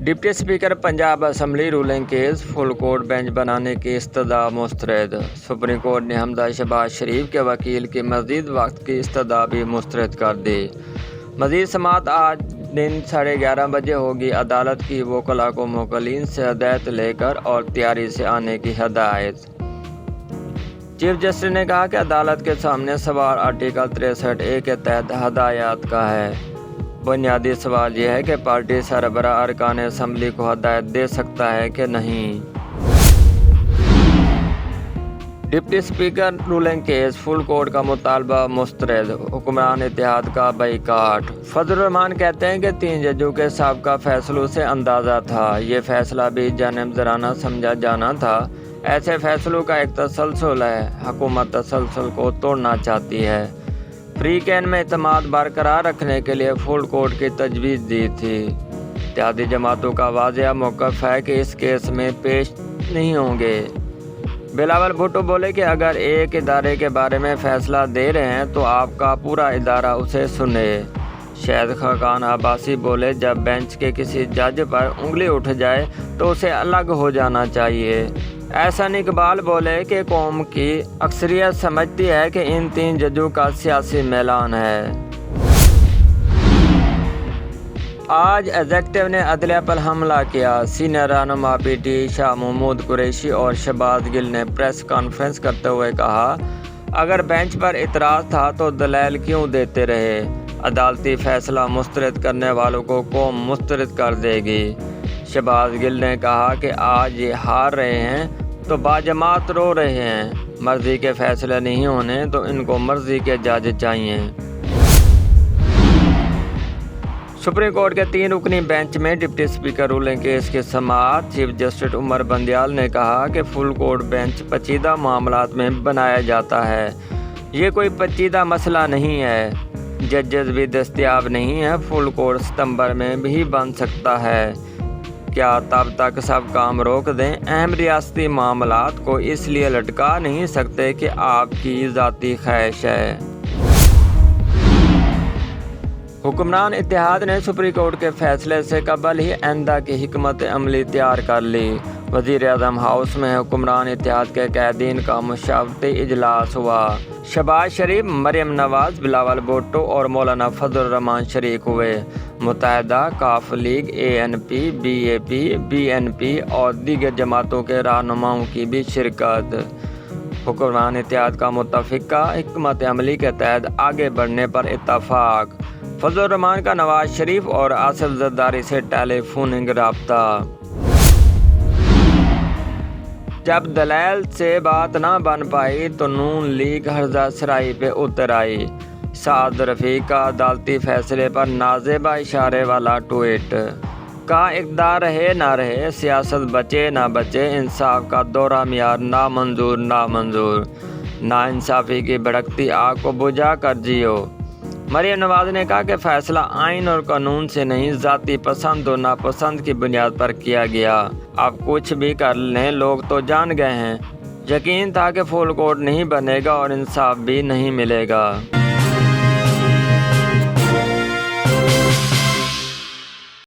Deputy speaker Punjab assembly ruling case full court bench बनाने की इस्तदा मुस्तरद। Supreme court ने हमजा शहबाज शरीफ के वकील की मज़ीद वक्त की इस्तदा भी मुस्तरद कर दी। मज़ीद समाअत आज दिन 11:30 बजे होगी। अदालत की वकला को मुवक्किलीन से हदायत लेकर और तैयारी से आने की हदायत। चीफ जस्टिस ने कहा कि अदालत के सामने सवाल आर्टिकल 63A के तहत हदायत का है। बुनियादी सवाल यह है कि पार्टी सरबराह अरकान असम्बली को हदायत दे सकता है कि नहीं। Deputy speaker ruling case full court का मुतालबा मुस्तरद। हुक्मरान इत्तेहाद का बाइकाट। फजल रहमान कहते हैं कि 3 जजों के साबका फैसलों से अंदाज़ा था ये फैसला भी जानबदाराना समझा जाना था। ऐसे फैसलों का एक तसलसल है। हुकूमत तसलसल को तोड़ना चाहती है। फ्री कैन में इत्तेमाद बरकरार रखने के लिए फुल कोर्ट की तजवीज़ दी थी। इत्तेहादी जमातों का वाज़ेह मौक़िफ़ है कि इस केस में पेश नहीं होंगे। बिलावल भुट्टो बोले कि अगर एक इदारे के बारे में फ़ैसला दे रहे हैं तो आपका पूरा इदारा उसे सुने। शाहिद खाकान अब्बासी बोले जब बेंच के किसी जज पर उंगली उठ जाए तो उसे अलग हो जाना चाहिए। एहसन इकबाल बोले कि कौम की अक्सरियत समझती है कि इन 3 जजों का सियासी मैलान है। आज एग्जेक्टिव ने अदलिया पर हमला किया। सीनियर रहनुमा पीटी शाह महमूद कुरैशी और शहबाज गिल ने प्रेस कॉन्फ्रेंस करते हुए कहा अगर बेंच पर इतराज़ था तो दलाइल क्यों देते रहे। अदालती फैसला मुस्तरद करने वालों को कौम मुस्तरद कर देगी। शहबाज गिल ने कहा कि आज ये हार रहे हैं तो बाजमात रो रहे हैं। मर्जी के फैसले नहीं होने तो इनको मर्जी के जज चाहिए। सुप्रीम कोर्ट के 3 रुकनी बेंच में डिप्टी स्पीकर रूलिंग केस की समाअत। चीफ जस्टिस उमर बंदियाल ने कहा कि फुल कोर्ट बेंच पेचीदा मामलात में बनाया जाता है। ये कोई पेचीदा मसला नहीं है। जजेस भी दस्तयाब नहीं है। फुल कोर्ट सितंबर में भी बन सकता है। क्या तब तक सब काम रोक दें। अहम रियासती मामलात को इसलिए लटका नहीं सकते कि आपकी ज़ाती ख्वाहिश है। हुक्मरान इत्तेहाद ने सुप्रीम कोर्ट के फैसले से कबल ही आइंदा की हिकमत अमली तैयार कर ली। वज़ीर-ए-आज़म हाउस में हुक्मरान इत्तेहाद के कैदीन का मुशावरती इजलास हुआ। शहबाज शरीफ, मरियम नवाज, बिलावल भुट्टो और मौलाना फजल रहमान शरीक हुए। मुत्तहिदा काफ लीग, ANP, BAP, BNP और दीगर जमातों के रहनुमाओं की भी शिरकत। हुक्मरान इत्तेहाद का मुतफ़िका हिकमत अमली के तहत आगे बढ़ने पर इत्तफ़ाक़। फजल रहमान का नवाज शरीफ और आसिफ ज़रदारी से टेलीफोनिक रब्ता। जब दलाइल से बात ना बन पाई तो नून लीग हर्जा सराई पे उतर आई। साद रफ़ीक का अदालती फैसले पर नाज़ेबा इशारे वाला ट्वीट। का इक़्तिदार रहे ना रहे, सियासत बचे ना बचे, इंसाफ का दोहरा मियार नामंजूर नामंजूर। नाइंसाफ़ी की भड़कती आग को बुझा कर जियो। मरियम नवाज ने कहा कि फ़ैसला आइन और कानून से नहीं ज़ाती पसंद और नापसंद की बुनियाद पर किया गया। अब कुछ भी कर लें, लोग तो जान गए हैं। यकीन था कि फुल कोर्ट नहीं बनेगा और इंसाफ भी नहीं मिलेगा।